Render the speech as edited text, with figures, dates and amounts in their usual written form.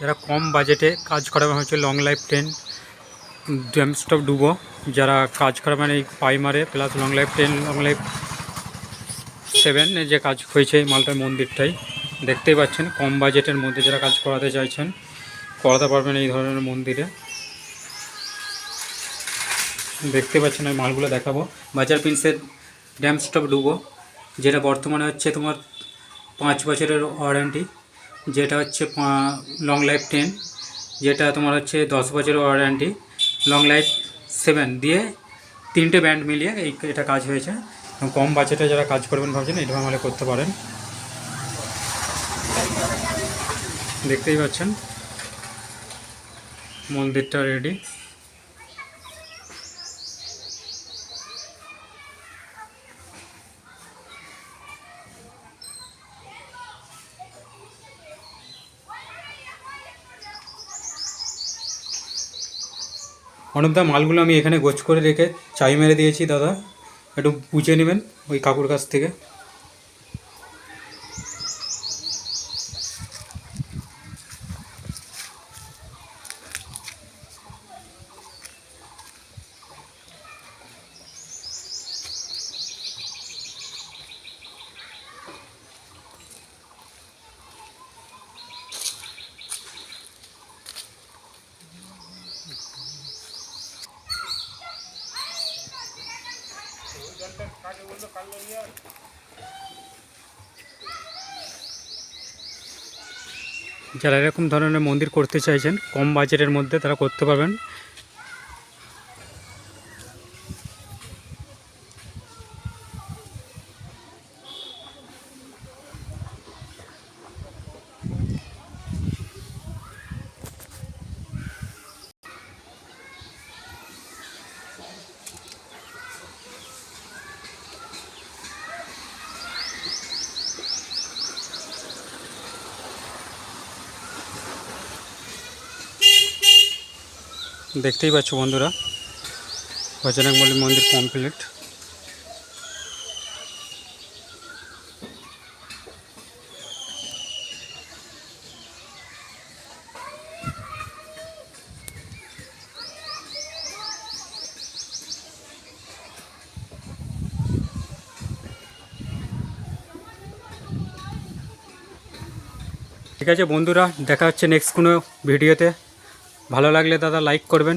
যারা কম বাজেটে কাজ করাবে হচ্ছে লং লাইফ 10 ড্যামস্টপ ডুবো, যারা কাজ করাবেন এই প্রাইমারে plus long life 10 long life 7 যে কাজ হয়েছে এই মালটার মন্দিরটাই দেখতেই পাচ্ছেন। কম বাজেটের মধ্যে যারা কাজ করাতে চাইছেন করাতে পারবেন এই ধরনের মন্দিরে। দেখতে পাচ্ছেন ওই মালগুলো দেখাবো। বাজার প্রিন্সের ড্যামস্টপ ডুবো, যেটা বর্তমানে হচ্ছে তোমার 5 বছরের ওয়ারেন্টি, যেটা হচ্ছে লং লাইফ 10, যেটা তোমার হচ্ছে 10 বছরের ওয়ারেন্টি, লং লাইফ 7 দিয়ে 3টে ব্যান্ড মিলিয়ে এটা কাজ হয়েছে। কম বাজেটে যারা কাজ করবেন ভাবছেন এইভাবে আমাদের করতে পারেন। দেখতেই পাচ্ছেন মন্দিরটা রেডি। অনুপদা, মালগুলো আমি এখানে গোছ করে রেখে চাই মেরে দিয়েছি, দাদা একটু বুঝে নেবেন ওই কাকুর কাছ থেকে। যারা এরকম ধরনের মন্দির করতে চাইছেন কম বাজেটের মধ্যে তারা করতে পারবেন। দেখতেই পাচ্ছ বন্ধুরা, বজরংবলী মন্দির কমপ্লিট। ঠিক আছে বন্ধুরা, দেখা হচ্ছে নেক্সট কোনো ভিডিওতে। ভালো লাগলে দাদা লাইক করবেন।